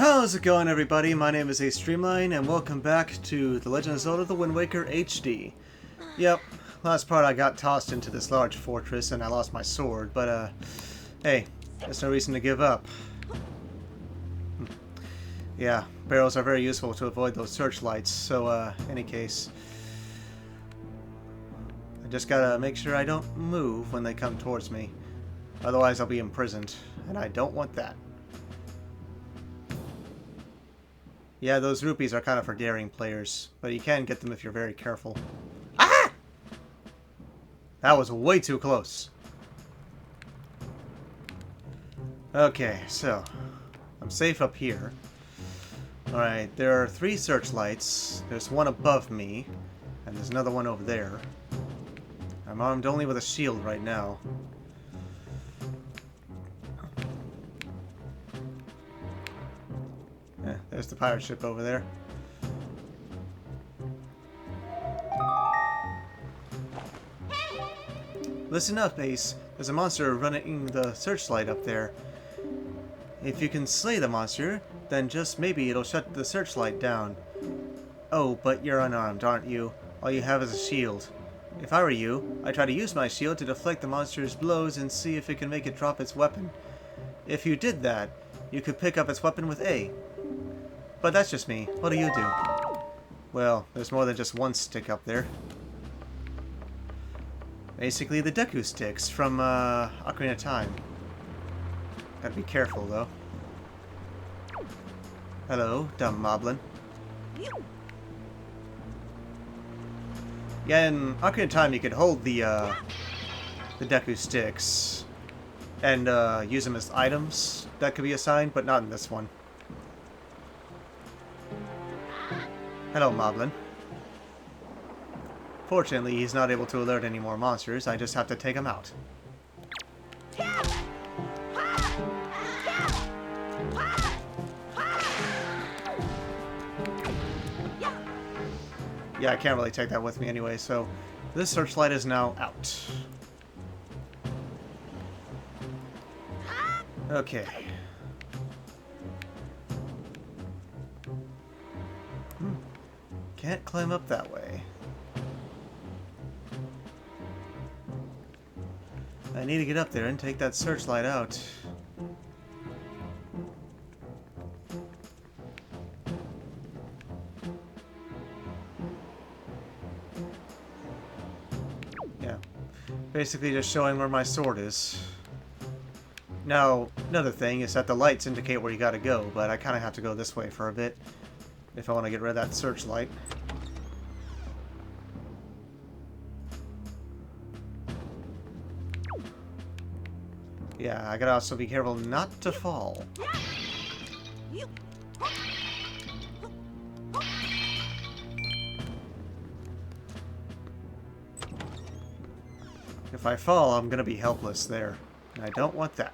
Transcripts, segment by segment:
How's it going, everybody? My name is A Streamline, and welcome back to The Legend of Zelda: The Wind Waker HD. Yep, last part I got tossed into this large fortress and I lost my sword, but hey, there's no reason to give up. Yeah, barrels are very useful to avoid those searchlights, so any case, I just gotta make sure I don't move when they come towards me. Otherwise I'll be imprisoned, and I don't want that. Yeah, those rupees are kind of for daring players, but you can get them if you're very careful. Ah! That was way too close. Okay, so I'm safe up here. Alright, there are 3 searchlights. There's one above me, and there's another one over there. I'm armed only with a shield right now. Yeah, there's the pirate ship over there. Listen up, Ace. There's a monster running the searchlight up there. If you can slay the monster, then just maybe it'll shut the searchlight down. Oh, but you're unarmed, aren't you? All you have is a shield. If I were you, I'd try to use my shield to deflect the monster's blows and see if it can make it drop its weapon. If you did that, you could pick up its weapon with A. But that's just me. What do you do? Well, there's more than just one stick up there. Basically the Deku sticks from Ocarina of Time. Gotta be careful though. Hello, dumb moblin. Yeah, in Ocarina of Time you could hold the Deku sticks and use them as items that could be assigned, but not in this one. Hello, Moblin. Fortunately, he's not able to alert any more monsters. I just have to take him out. Yeah, I can't really take that with me anyway, so this searchlight is now out. Okay. Can't climb up that way. I need to get up there and take that searchlight out. Yeah. Basically just showing where my sword is. Now, another thing is that the lights indicate where you gotta go, but I kinda have to go this way for a bit if I want to get rid of that searchlight. Yeah, I gotta also be careful not to fall. If I fall, I'm gonna be helpless there, and I don't want that.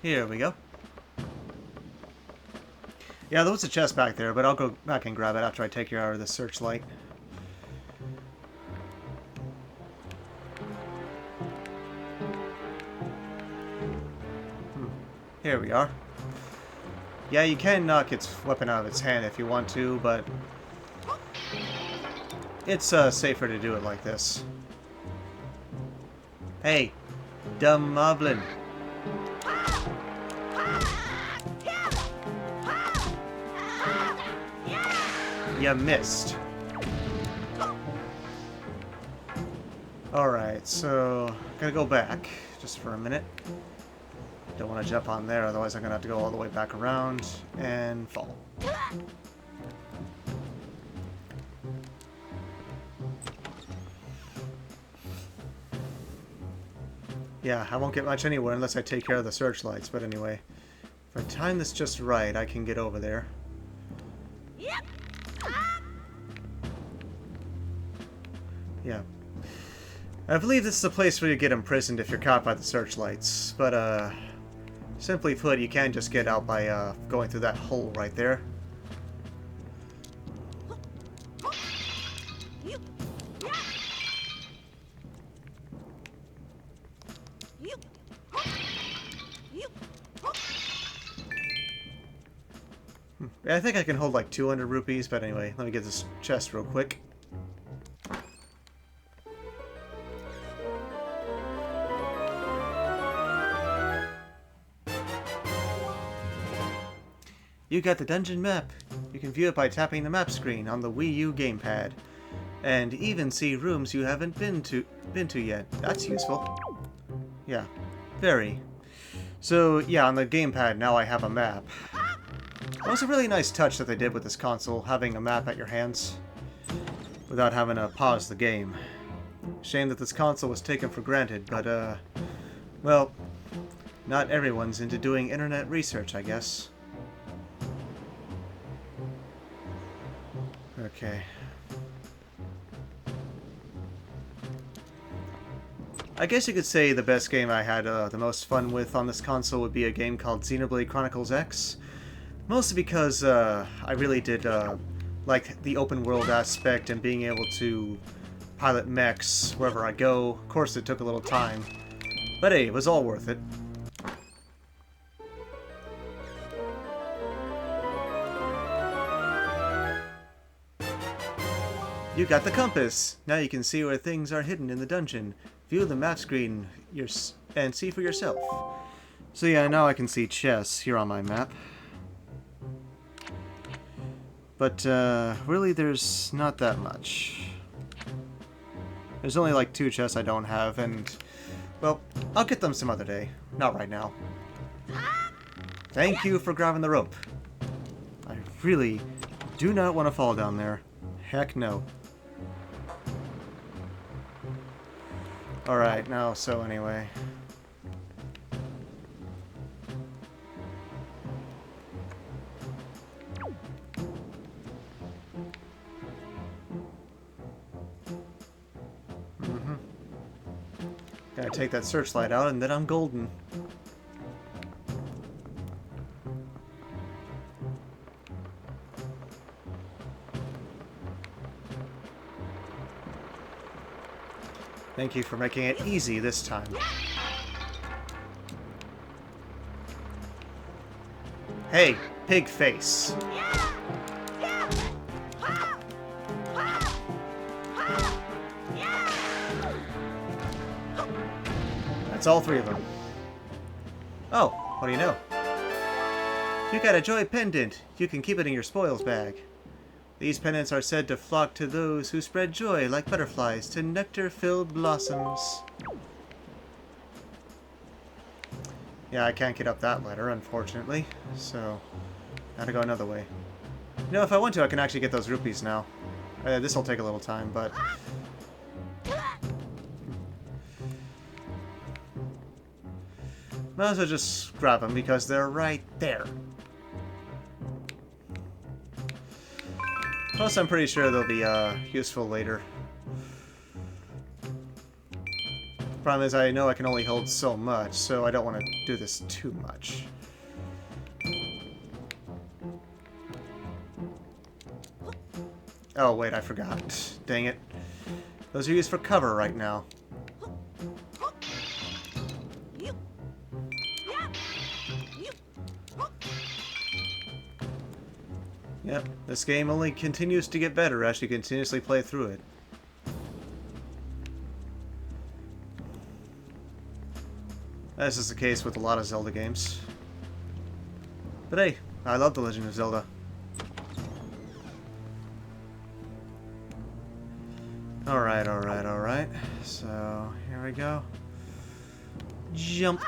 Here we go. Yeah, there was a chest back there, but I'll go back and grab it after I take you out of the searchlight. Here we are. Yeah, you can knock its weapon out of its hand if you want to, but it's safer to do it like this. Hey, dumb moblin. You missed. Alright, so gotta go back just for a minute. Don't want to jump on there, otherwise I'm gonna have to go all the way back around and fall. Yeah, I won't get much anywhere unless I take care of the searchlights, but anyway. If I time this just right, I can get over there. Yeah. I believe this is a place where you get imprisoned if you're caught by the searchlights, but simply put, you can just get out by going through that hole right there. I think I can hold like 200 rupees, but anyway, let me get this chest real quick. You got the dungeon map. You can view it by tapping the map screen on the Wii U gamepad. And even see rooms you haven't been to yet. That's useful. Yeah, very. So yeah, on the gamepad now I have a map. That was a really nice touch that they did with this console, having a map at your hands without having to pause the game. Shame that this console was taken for granted, but well, not everyone's into doing internet research, I guess. Okay. I guess you could say the best game I had the most fun with on this console would be a game called Xenoblade Chronicles X. Mostly because I really did like the open world aspect and being able to pilot mechs wherever I go. Of course it took a little time, but hey, it was all worth it. You got the compass! Now you can see where things are hidden in the dungeon. View the map screen and see for yourself. So yeah, now I can see chests here on my map. But really there's not that much. There's only like 2 chests I don't have, and well, I'll get them some other day. Not right now. Thank you for grabbing the rope. I really do not want to fall down there. Heck no. Alright, now, so anyway. Gotta take that searchlight out and then I'm golden. Thank you for making it easy this time. Hey, pig face. That's all 3 of them. Oh, what do you know? You got a joy pendant. You can keep it in your spoils bag. These pendants are said to flock to those who spread joy like butterflies to nectar-filled blossoms. Yeah, I can't get up that ladder, unfortunately, so gotta go another way. You know, if I want to, I can actually get those rupees now. This will take a little time, but... might as well just grab them because they're right there. Plus, I'm pretty sure they'll be useful later. Problem is, I know I can only hold so much, so I don't want to do this too much. Oh, wait, I forgot. Dang it. Those are used for cover right now. Yep, this game only continues to get better as you continuously play through it. This is the case with a lot of Zelda games. But hey, I love The Legend of Zelda. Alright, alright, alright. So, here we go. Jump!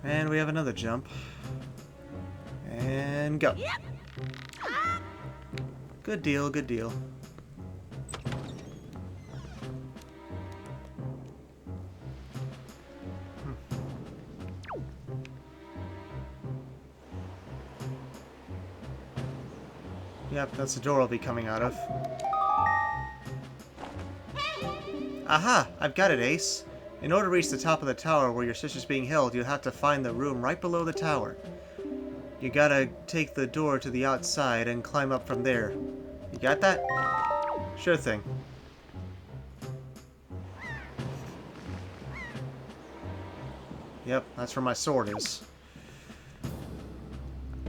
And we have another jump. And go. Good deal, good deal. Yep, that's the door I'll be coming out of. Aha! I've got it, Ace. In order to reach the top of the tower where your sister's being held, you have to find the room right below the tower. You gotta take the door to the outside and climb up from there. You got that? Sure thing. Yep, that's where my sword is.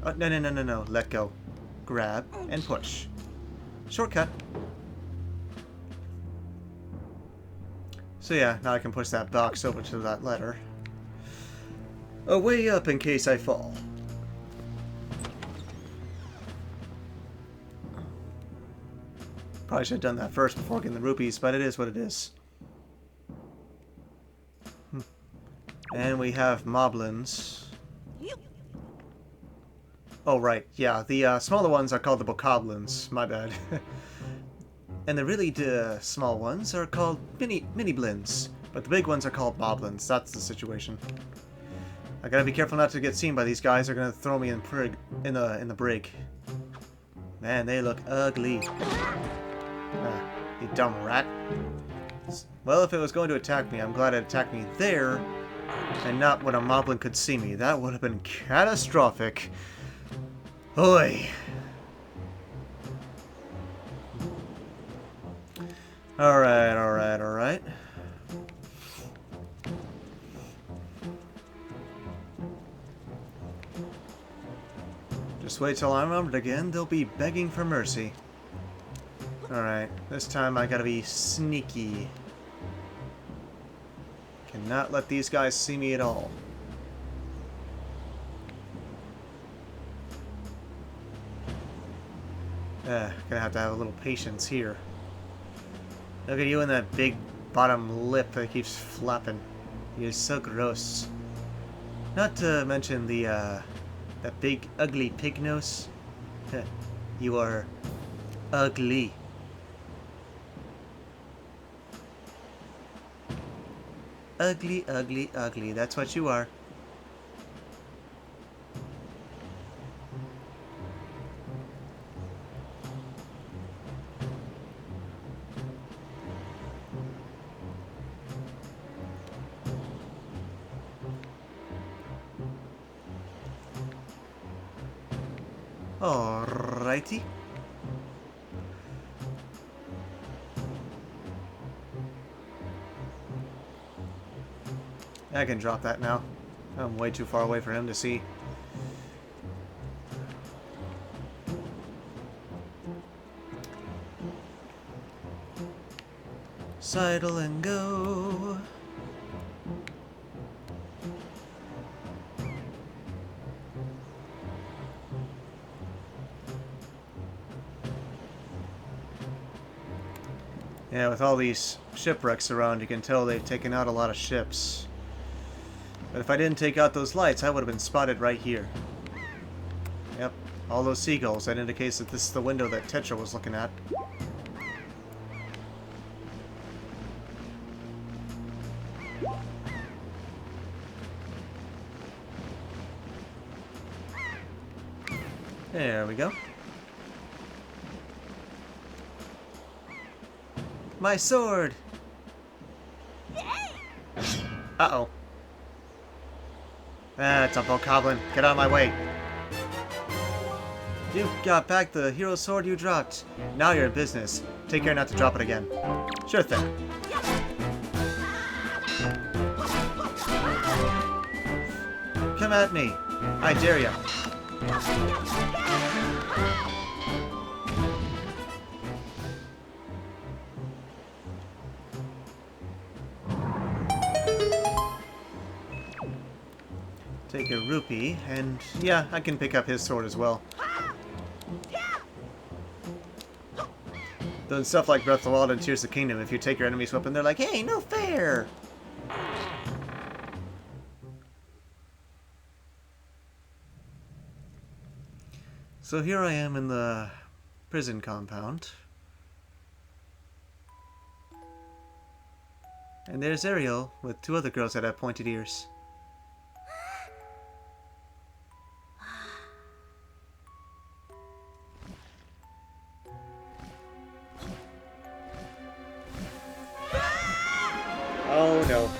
Oh, no, no, no, no, no. Let go. Grab and push. Shortcut. So yeah, now I can push that box over to that letter. Oh, way up in case I fall. Probably should have done that first before getting the rupees, but it is what it is. And we have moblins. Oh, right. Yeah, the smaller ones are called the bokoblins. My bad. And the really small ones are called mini-blins. But the big ones are called moblins. That's the situation. I gotta be careful not to get seen by these guys. They're gonna throw me in the brig. Man, they look ugly. You dumb rat. Well, if it was going to attack me, I'm glad it attacked me there, and not when a moblin could see me. That would have been catastrophic. Oi! Alright, alright, alright. Just wait till I'm armed again, they'll be begging for mercy. Alright, this time I gotta be sneaky. Cannot let these guys see me at all. Gonna have to have a little patience here. Look at you and that big bottom lip that keeps flapping. You're so gross. Not to mention the, that big ugly pig nose. You are ugly. Ugly, ugly, ugly. That's what you are. Alrighty. I can drop that now. I'm way too far away for him to see. Sidle and go. Yeah, with all these shipwrecks around, you can tell they've taken out a lot of ships. But if I didn't take out those lights, I would have been spotted right here. Yep, all those seagulls. That indicates that this is the window that Tetra was looking at. There we go. My sword! Uh-oh. Ah, it's a bokoblin. Get out of my way. You got back the hero sword you dropped. Now you're in business. Take care not to drop it again. Sure thing. Come at me. I dare ya. Take a rupee, and yeah, I can pick up his sword as well. Though in stuff like Breath of the Wild and Tears of the Kingdom, if you take your enemy's weapon, they're like, hey, no fair! So here I am in the prison compound. And there's Ariel with two other girls that have pointed ears. Oh no.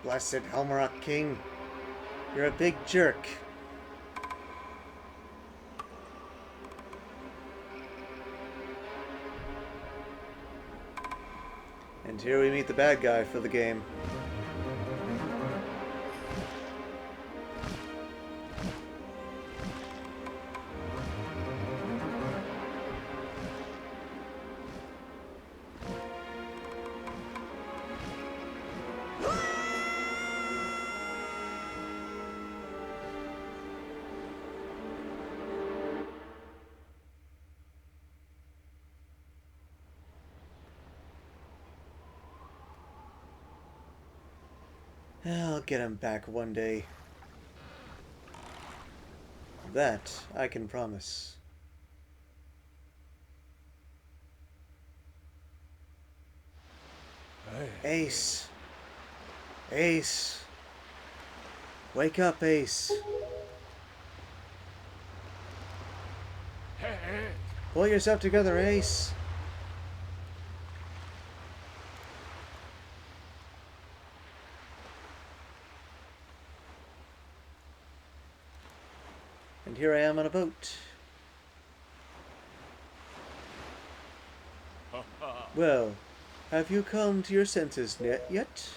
Blessed Helmarock King. You're a big jerk. And here we meet the bad guy for the game. I'll get him back one day. That I can promise. Ace! Ace! Wake up, Ace! Pull yourself together, Ace! And here I am on a boat. Well, have you come to your senses yet?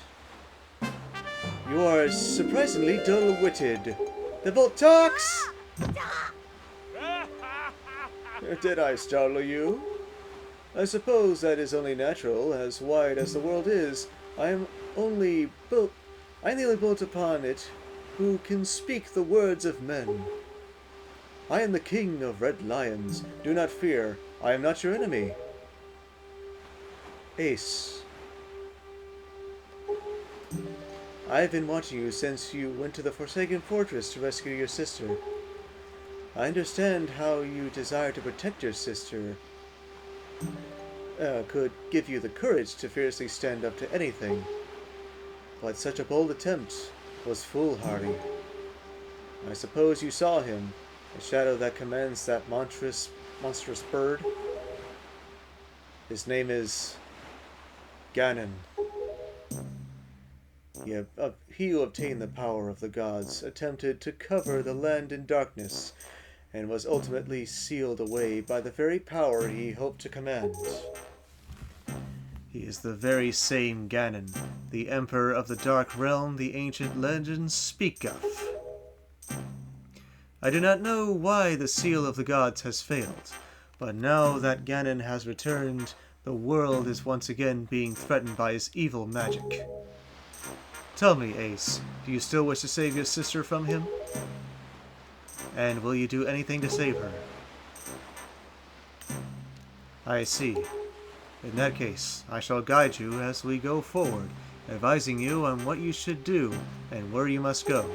You are surprisingly dull-witted. The boat talks! Did I startle you? I suppose that is only natural, as wide as the world is. I am the only built upon it who can speak the words of men. I am the king of red lions. Do not fear. I am not your enemy. Ace. I've been watching you since you went to the Forsaken Fortress to rescue your sister. I understand how you desire to protect your sister. Could give you the courage to fiercely stand up to anything. But such a bold attempt was foolhardy. I suppose you saw him. The shadow that commands that monstrous bird. His name is Ganon. He who obtained the power of the gods attempted to cover the land in darkness, and was ultimately sealed away by the very power he hoped to command. He is the very same Ganon, the Emperor of the Dark Realm the ancient legends speak of. I do not know why the seal of the gods has failed, but now that Ganon has returned, the world is once again being threatened by his evil magic. Tell me, Ace, do you still wish to save your sister from him? And will you do anything to save her? I see. In that case, I shall guide you as we go forward, advising you on what you should do and where you must go.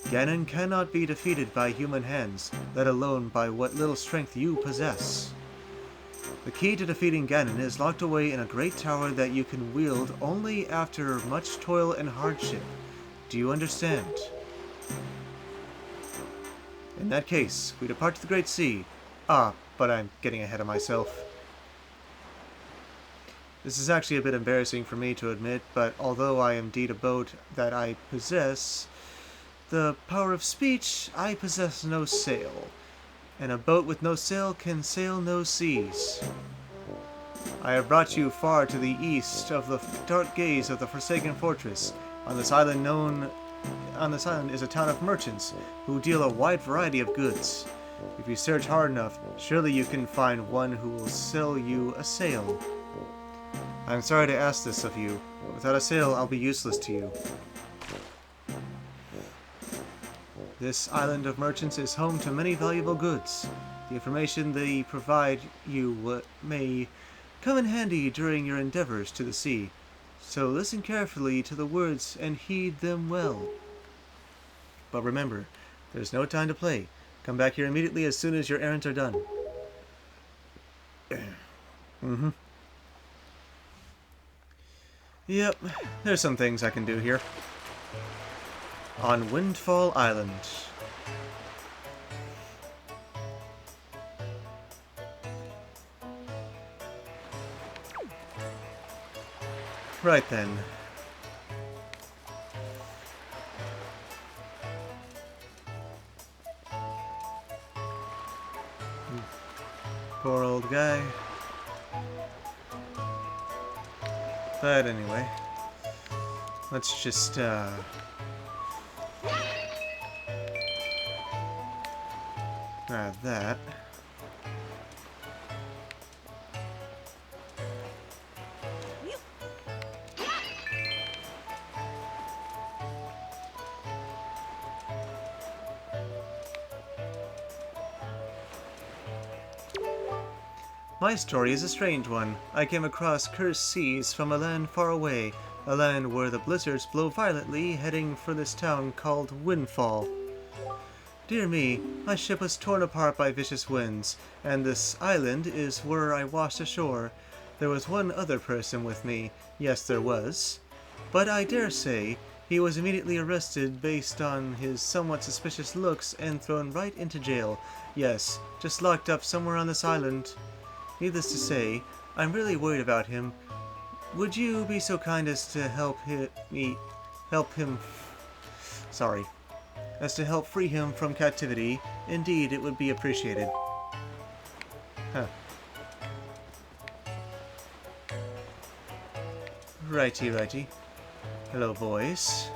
Ganon cannot be defeated by human hands, let alone by what little strength you possess. The key to defeating Ganon is locked away in a great tower that you can wield only after much toil and hardship. Do you understand? In that case, we depart to the Great Sea. But I'm getting ahead of myself. This is actually a bit embarrassing for me to admit, but although I am indeed a boat that I possess the power of speech, I possess no sail, and a boat with no sail can sail no seas. I have brought you far to the east of the dark gaze of the Forsaken Fortress. On this island is a town of merchants who deal a wide variety of goods. If you search hard enough, surely you can find one who will sell you a sail. I'm sorry to ask this of you, but without a sail I'll be useless to you. This island of merchants is home to many valuable goods. The information they provide you may come in handy during your endeavors to the sea, so listen carefully to the words and heed them well. But remember, there's no time to play. Come back here immediately as soon as your errands are done. Yep, there's some things I can do here. On Windfall Island. Right then. Poor old guy. But anyway, let's just grab that. My story is a strange one. I came across cursed seas from a land far away, a land where the blizzards blow violently, heading for this town called Windfall. Dear me, my ship was torn apart by vicious winds, and this island is where I washed ashore. There was one other person with me. Yes, there was. But I dare say he was immediately arrested based on his somewhat suspicious looks and thrown right into jail. Yes, just locked up somewhere on this island. Needless to say, I'm really worried about him. Would you be so kind as to help free him from captivity? Indeed, it would be appreciated. Huh. Righty, righty. Hello, boys.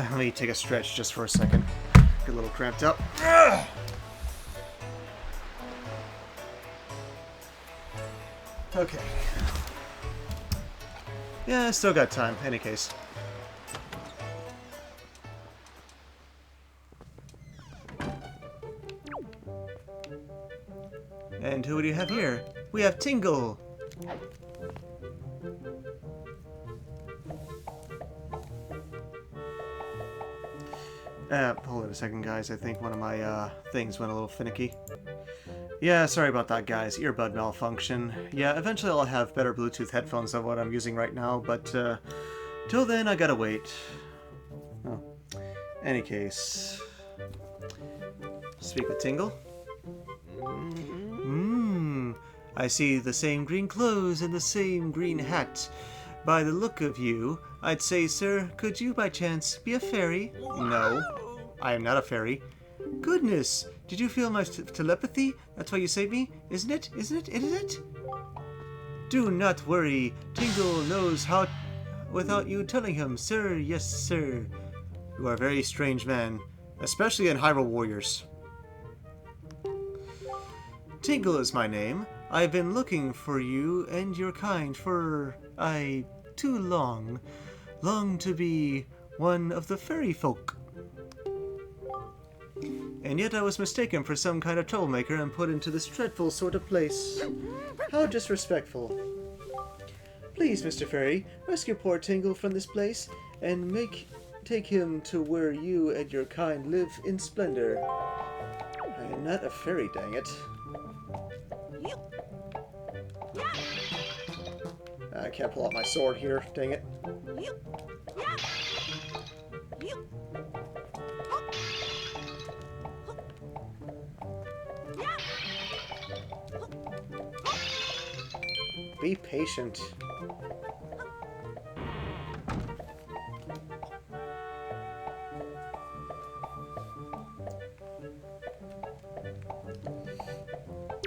Let me take a stretch just for a second. Get a little cramped up. Okay. Yeah, still got time, any case. And who do you have here? We have Tingle! Hold on a second, guys. I think one of my things went a little finicky. Yeah, sorry about that, guys. Earbud malfunction. Yeah, eventually I'll have better Bluetooth headphones than what I'm using right now, but till then I gotta wait. Oh. Any case. Speak with Tingle. I see the same green clothes and the same green hat. By the look of you, I'd say, sir, could you by chance be a fairy? No, I am not a fairy. Goodness, did you feel my telepathy? That's why you saved me? Isn't it? Isn't it? Isn't it? Do not worry. Tingle knows how without you telling him, sir. Yes, sir. You are a very strange man, especially in Hyrule Warriors. Tingle is my name. I've been looking for you and your kind for, too long. Long to be one of the fairy folk. And yet I was mistaken for some kind of troublemaker and put into this dreadful sort of place. How disrespectful. Please, Mr. Fairy, rescue poor Tingle from this place and take him to where you and your kind live in splendor. I am not a fairy, dang it. I can't pull out my sword here, dang it. Be patient.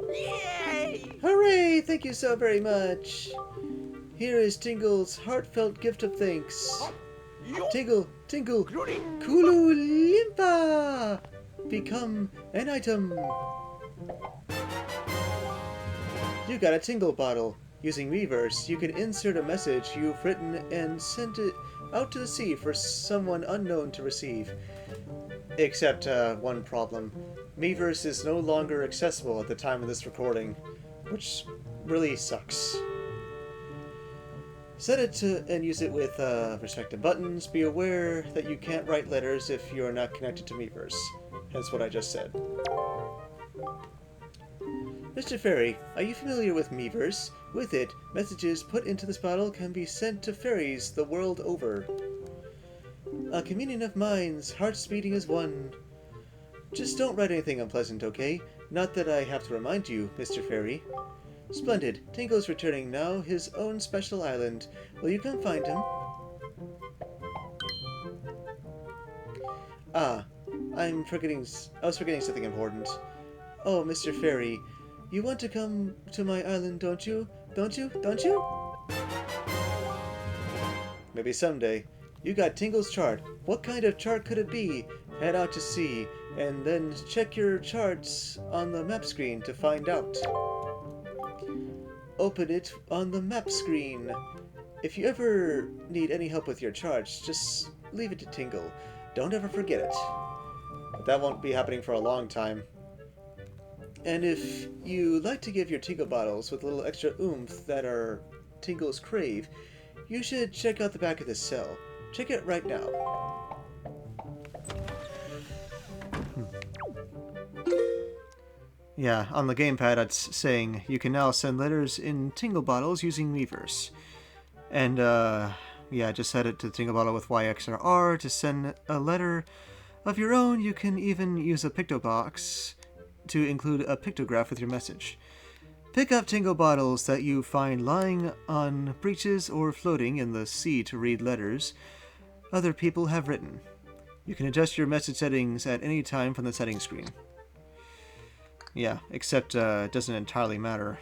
Yay! Hooray! Thank you so very much. Here is Tingle's heartfelt gift of thanks. Tingle, Tingle, Kulu Limpa! Become an item. You got a Tingle bottle. Using Miiverse, you can insert a message you've written and send it out to the sea for someone unknown to receive. Except one problem. Miiverse is no longer accessible at the time of this recording, which really sucks. Set it to and use it with respective buttons. Be aware that you can't write letters if you are not connected to Miiverse. Hence what I just said. Mr. Fairy, are you familiar with Miiverse? With it, messages put into this bottle can be sent to fairies the world over. A communion of minds, hearts beating as one. Just don't write anything unpleasant, okay? Not that I have to remind you, Mr. Fairy. Splendid. Tingle's returning now, his own special island. Will you come find him? Ah, I was forgetting something important. Oh, Mr. Fairy, you want to come to my island, don't you? Don't you? Don't you? Maybe someday. You got Tingle's chart. What kind of chart could it be? Head out to sea, and then check your charts on the map screen to find out. Open it on the map screen. If you ever need any help with your charts, just leave it to Tingle. Don't ever forget it. But that won't be happening for a long time. And if you like to give your Tingle bottles with a little extra oomph that are Tingle's crave, you should check out the back of this cell. Check it right now. Yeah, on the gamepad it's saying you can now send letters in Tingle bottles using Miiverse. And yeah, just set it to Tingle bottle with Y, X, or R to send a letter of your own. You can even use a picto box to include a pictograph with your message. Pick up Tingle bottles that you find lying on beaches or floating in the sea to read letters other people have written. You can adjust your message settings at any time from the settings screen. Yeah, except it doesn't entirely matter.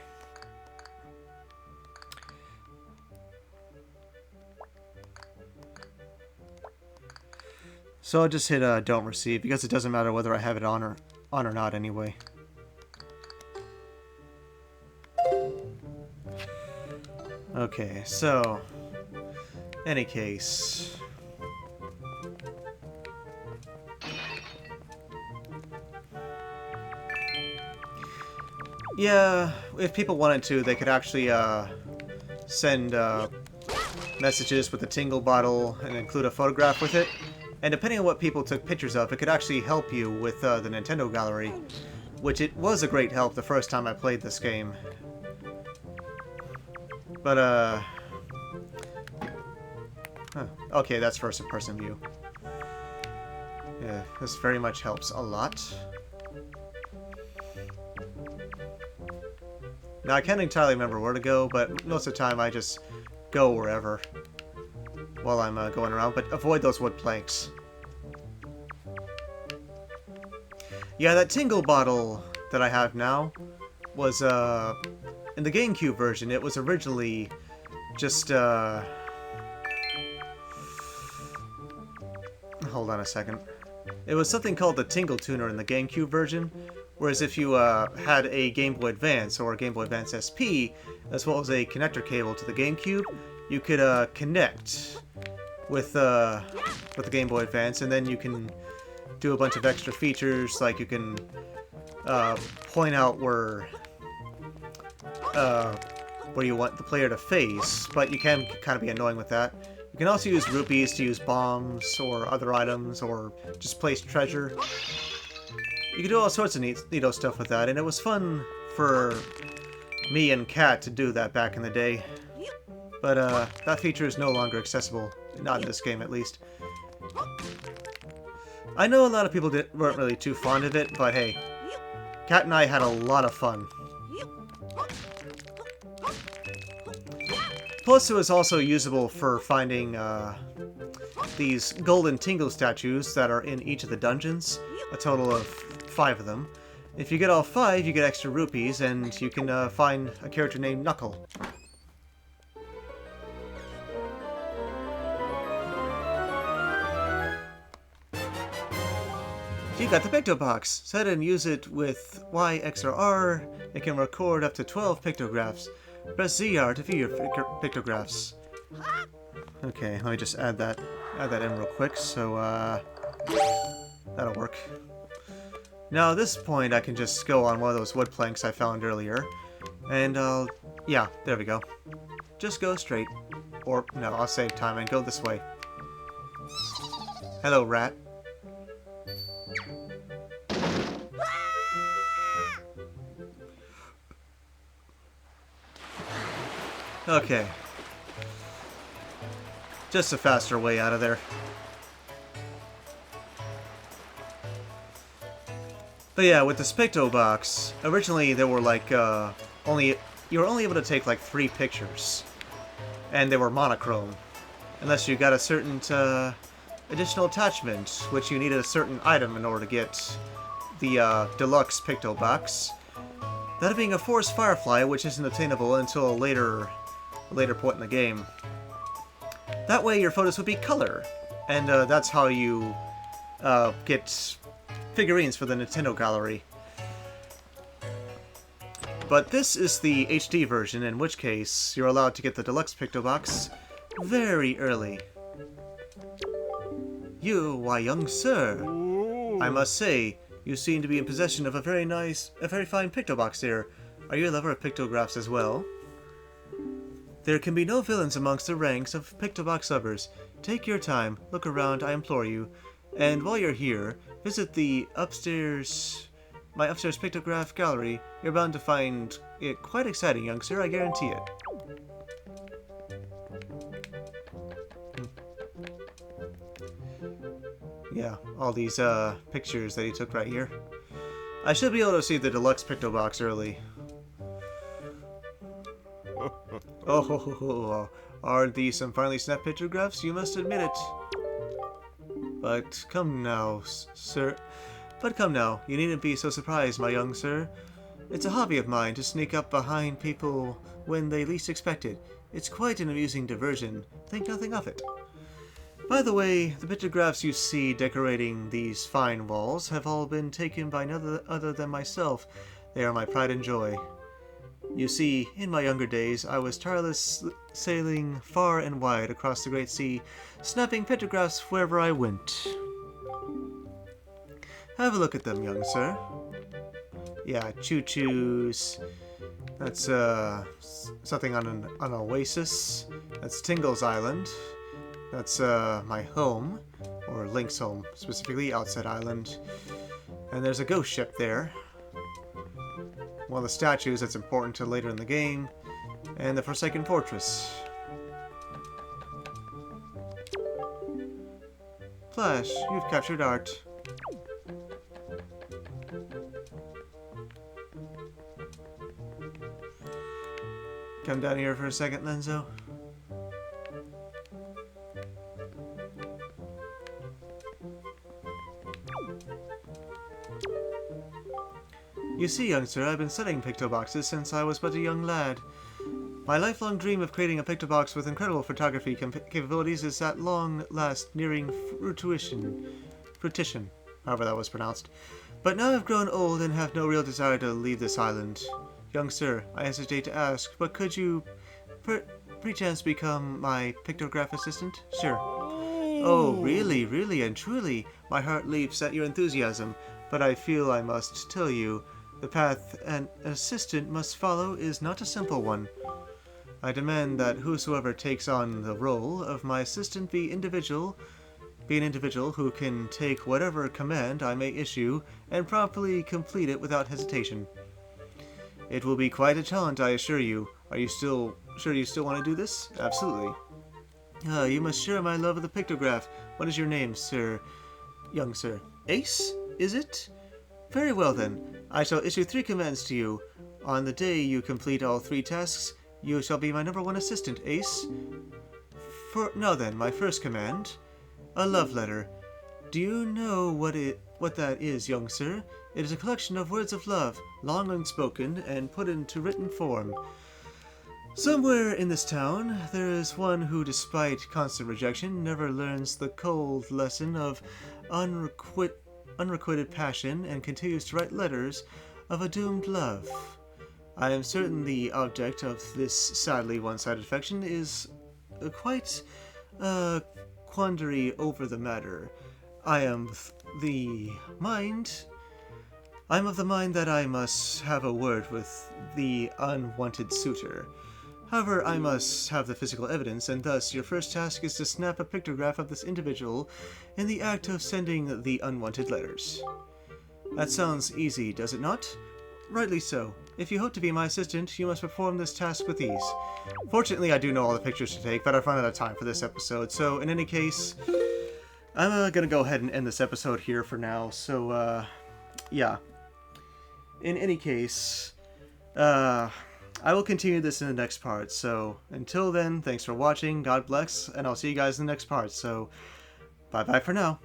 So I'll just hit don't receive because it doesn't matter whether I have it on or not anyway. Okay, so any case. Yeah, if people wanted to, they could actually send messages with the Tingle bottle and include a photograph with it. And depending on what people took pictures of, it could actually help you with the Nintendo gallery, which it was a great help the first time I played this game. But, okay, that's first-person view. Yeah, this very much helps a lot. Now, I can't entirely remember where to go, but most of the time I just go wherever while I'm going around, but avoid those wood planks. Yeah, that Tingle bottle that I have now was, in the GameCube version, it was originally just, hold on a second. It was something called the Tingle Tuner in the GameCube version, whereas if you had a Game Boy Advance or a Game Boy Advance SP, as well as a connector cable to the GameCube, you could connect with the Game Boy Advance, and then you can do a bunch of extra features, like you can point out where you want the player to face, but you can kind of be annoying with that. You can also use rupees to use bombs or other items, or just place treasure. You can do all sorts of neato stuff with that, and it was fun for me and Kat to do that back in the day. But that feature is no longer accessible, not in this game at least. I know a lot of people weren't really too fond of it, but hey, Kat and I had a lot of fun. Plus, it was also usable for finding these golden Tingle statues that are in each of the dungeons, a total of 5 of them. If you get all 5, you get extra rupees, and you can find a character named Knuckle. You got the picto box. Set and use it with Y, X, or R. It can record up to 12 pictographs. Press ZR to view your pictographs. Okay, let me just add that in real quick. So that'll work. Now at this point, I can just go on one of those wood planks I found earlier, and yeah, there we go. Just go straight, or no, I'll save time and go this way. Hello, rat. Okay. Just a faster way out of there. But yeah, with the Specto box, originally there were like you were only able to take like 3 pictures, and they were monochrome, unless you got a certain additional attachment, which you needed a certain item in order to get the deluxe Picto box. That being a Forest Firefly, which isn't obtainable until a later point in the game. That way your photos would be color, and that's how you get figurines for the Nintendo Gallery. But this is the HD version, in which case you're allowed to get the deluxe Picto box very early. Why, young sir, I must say, you seem to be in possession of a very fine Picto box here. Are you a lover of pictographs as well? There can be no villains amongst the ranks of Picto box lovers. Take your time, look around, I implore you. And while you're here, visit the my upstairs pictograph gallery. You're bound to find it quite exciting, young sir, I guarantee it. Yeah, all these pictures that he took right here. I should be able to see the deluxe Picto box early. Oh, aren't these some finely snapped pictographs? You must admit it. But come now, sir. But come now, you needn't be so surprised, my young sir. It's a hobby of mine to sneak up behind people when they least expect it. It's quite an amusing diversion. Think nothing of it. By the way, the pictographs you see decorating these fine walls have all been taken by none other than myself. They are my pride and joy. You see, in my younger days, I was tireless sailing far and wide across the great sea, snapping pictographs wherever I went. Have a look at them, young sir. Yeah, choo-choos. That's something on an oasis. That's Tingle's Island. That's my home, or Link's home, specifically, Outset Island. And there's a ghost ship there. One of the statues that's important to later in the game. And the Forsaken Fortress. Flash, you've captured art. Come down here for a second, Lenzo. You see, young sir, I've been studying Picto boxes since I was but a young lad. My lifelong dream of creating a Picto box with incredible photography capabilities is at long last nearing fruition, however that was pronounced. But now I've grown old and have no real desire to leave this island. Young sir, I hesitate to ask, but could you, perchance, become my pictograph assistant? Sure. Oh, really, and truly, my heart leaps at your enthusiasm, but I feel I must tell you, the path an assistant must follow is not a simple one. I demand that whosoever takes on the role of my assistant be an individual who can take whatever command I may issue and promptly complete it without hesitation. It will be quite a challenge, I assure you. Are you still sure you still want to do this? Absolutely. You must share my love of the pictograph. What is your name, sir? Young sir. Ace, is it? Very well then. I shall issue 3 commands to you. On the day you complete all 3 tasks, you shall be my #1 assistant, Ace. Now then, my first command. A love letter. Do you know what that is, young sir? It is a collection of words of love, long unspoken, and put into written form. Somewhere in this town, there is one who, despite constant rejection, never learns the cold lesson of unrequited passion and continues to write letters of a doomed love. I am certain the object of this sadly one-sided affection is quite a quandary over the matter. I am of the mind that I must have a word with the unwanted suitor. However, I must have the physical evidence, and thus your first task is to snap a pictograph of this individual in the act of sending the unwanted letters. That sounds easy, does it not? Rightly so. If you hope to be my assistant, you must perform this task with ease. Fortunately, I do know all the pictures to take, but I've run out of time for this episode, so in any case, I'm gonna go ahead and end this episode here for now, so, yeah. in any case, I will continue this in the next part. So until then, thanks for watching, God bless, and I'll see you guys in the next part. So bye bye for now.